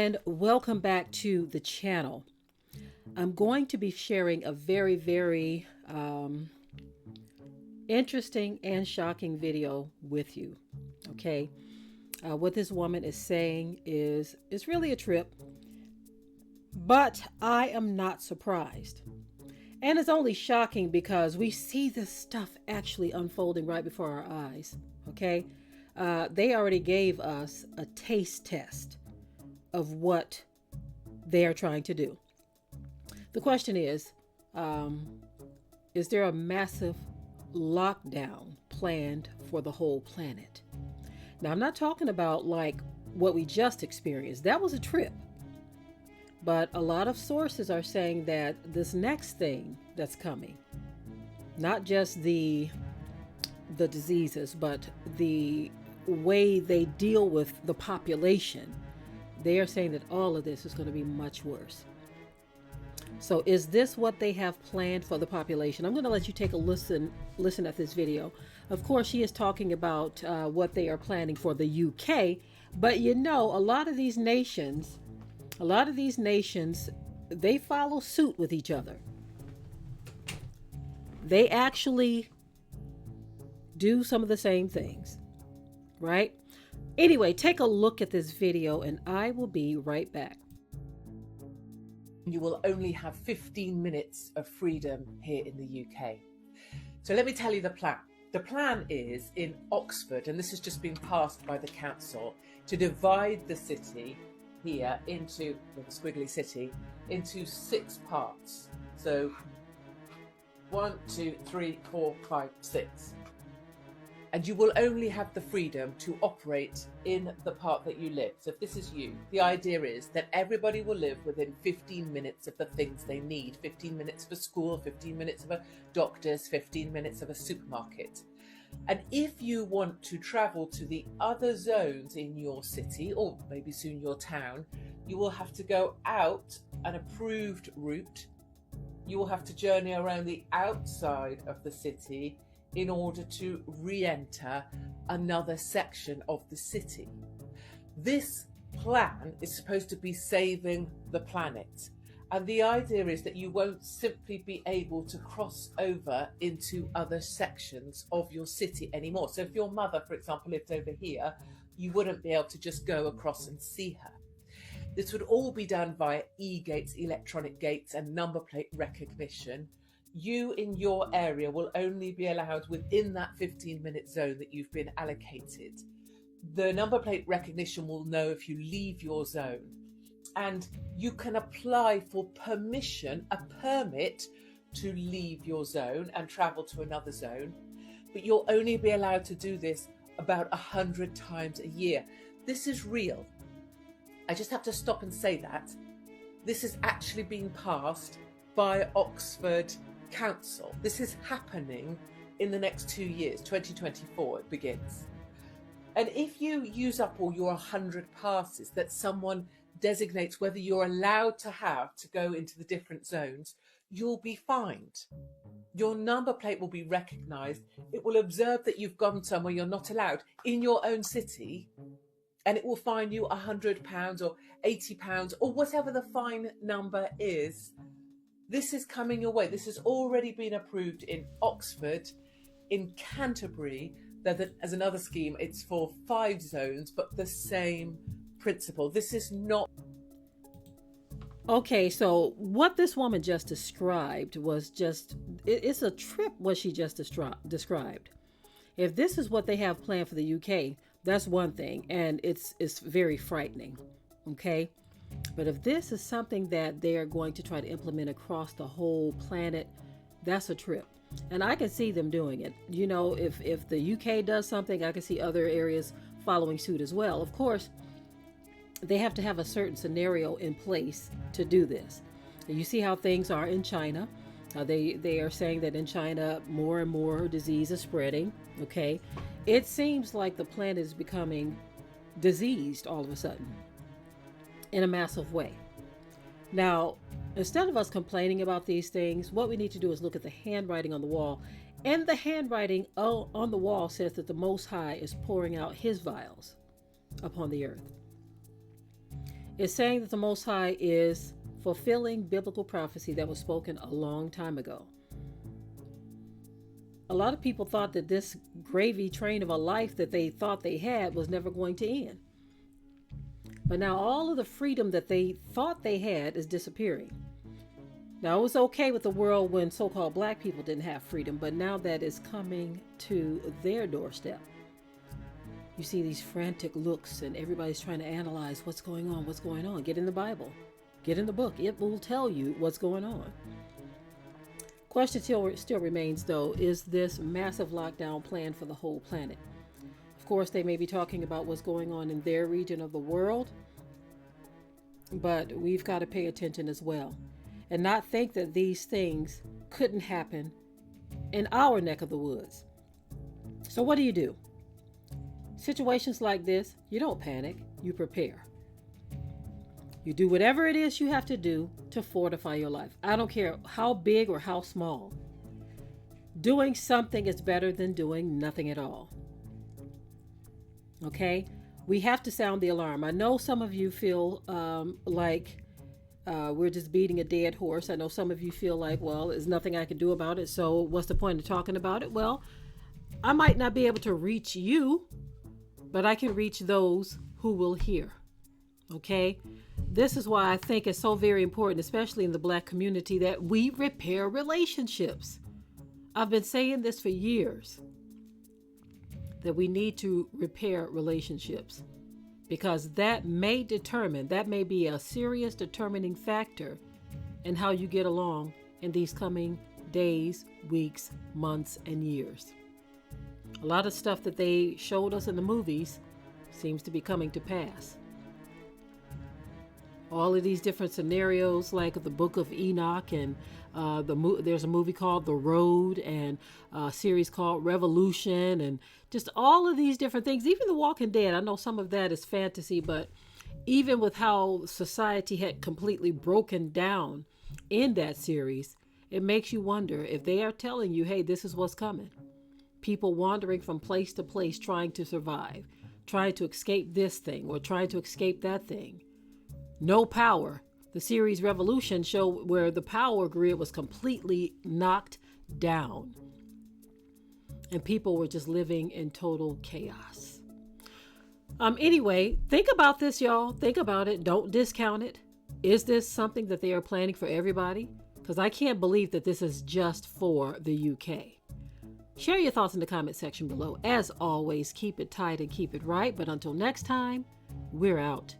and welcome back to the channel. I'm going to be sharing a very interesting and shocking video with you. Okay, what this woman is saying is it's really a trip, but I am not surprised. And it's only shocking because we see this stuff actually unfolding right before our eyes. Okay, they already gave us a taste test of what they are trying to do. The question is there a massive lockdown planned for the whole planet? Now, I'm not talking about like what we just experienced. That was a trip. But a lot of sources are saying that this next thing that's coming, not just the diseases, but the way they deal with the population, they are saying that all of this is going to be much worse. So is this what they have planned for the population? I'm going to let you take a listen at this video. Of course, she is talking about what they are planning for the UK. But you know, a lot of these nations, they follow suit with each other. They actually do some of the same things, right? Anyway, take a look at this video and I will be right back. You will only have 15 minutes of freedom here in the UK. So let me tell you the plan. The plan is in Oxford, and this has just been passed by the council, to divide the city here into, the squiggly city, into 6 parts. So 1, 2, 3, 4, 5, 6. And you will only have the freedom to operate in the part that you live. So if this is you, the idea is that everybody will live within 15 minutes of the things they need. 15 minutes of a school, 15 minutes of a doctor's, 15 minutes of a supermarket. And if you want to travel to the other zones in your city, or maybe soon your town, you will have to go out an approved route. You will have to journey around the outside of the city in order to re-enter another section of the city. This plan is supposed to be saving the planet. And the idea is that you won't simply be able to cross over into other sections of your city anymore. So if your mother, for example, lived over here, you wouldn't be able to just go across and see her. This would all be done via e-gates, electronic gates, and number plate recognition. You in your area will only be allowed within that 15-minute zone that you've been allocated. The number plate recognition will know if you leave your zone, and you can apply for permission, a permit to leave your zone and travel to another zone, but you'll only be allowed to do this about 100 times a year. This is real. I just have to stop and say that. This is actually being passed by Oxford Council. This is happening in the next 2 years, 2024 it begins. And if you use up all your 100 passes that someone designates whether you're allowed to have to go into the different zones, you'll be fined. Your number plate will be recognised. It will observe that you've gone somewhere you're not allowed in your own city, and it will fine you £100 or £80 or whatever the fine number is. This is coming your way. This has already been approved in Oxford, in Canterbury. As another scheme, it's for 5 zones, but the same principle. This is not... Okay, so what this woman just described was just, it's a trip what she just described. If this is what they have planned for the UK, that's one thing, and it's very frightening, okay? But if this is something that they are going to try to implement across the whole planet, that's a trip. And I can see them doing it. You know, if the UK does something, I can see other areas following suit as well. Of course, they have to have a certain scenario in place to do this. You see how things are in China. They are saying that in China, more and more disease is spreading. Okay. It seems like the planet is becoming diseased all of a sudden in a massive way. Now, instead of us complaining about these things, what we need to do is look at the handwriting on the wall. And the handwriting on the wall says that the Most High is pouring out his vials upon the earth. It's saying that the Most High is fulfilling biblical prophecy that was spoken a long time ago. A lot of people thought that this gravy train of a life that they thought they had was never going to end. But now all of the freedom that they thought they had is disappearing. Now, it was okay with the world when so-called black people didn't have freedom, but now that is coming to their doorstep. You see these frantic looks and everybody's trying to analyze what's going on. Get in the Bible. Get in the book. It will tell you what's going on. Question still remains, though, is this massive lockdown planned for the whole planet? Of course, they may be talking about what's going on in their region of the world, but we've got to pay attention as well and not think that these things couldn't happen in our neck of the woods. So what do? Situations like this, you don't panic, you prepare. You do whatever it is you have to do to fortify your life. I don't care how big or how small. Doing something is better than doing nothing at all. Okay? We have to sound the alarm. I know some of you feel like we're just beating a dead horse. I know some of you feel like, well, there's nothing I can do about it, so what's the point of talking about it? Well, I might not be able to reach you, but I can reach those who will hear. Okay? This is why I think it's so very important, especially in the black community, that we repair relationships. I've been saying this for years, that we need to repair relationships, because that may be a serious determining factor in how you get along in these coming days, weeks, months, and years. A lot of stuff that they showed us in the movies seems to be coming to pass. All of these different scenarios, like the Book of Enoch, and there's a movie called The Road, and a series called Revolution, and just all of these different things. Even The Walking Dead, I know some of that is fantasy, but even with how society had completely broken down in that series, it makes you wonder if they are telling you, hey, this is what's coming. People wandering from place to place trying to survive, trying to escape this thing or trying to escape that thing. No power. The series Revolution showed where the power grid was completely knocked down and people were just living in total chaos. Anyway, think about this, y'all. Think about it. Don't discount it. Is this something that they are planning for everybody? Because I can't believe that this is just for the UK. Share your thoughts in the comment section below. As always, keep it tight and keep it right. But until next time, we're out.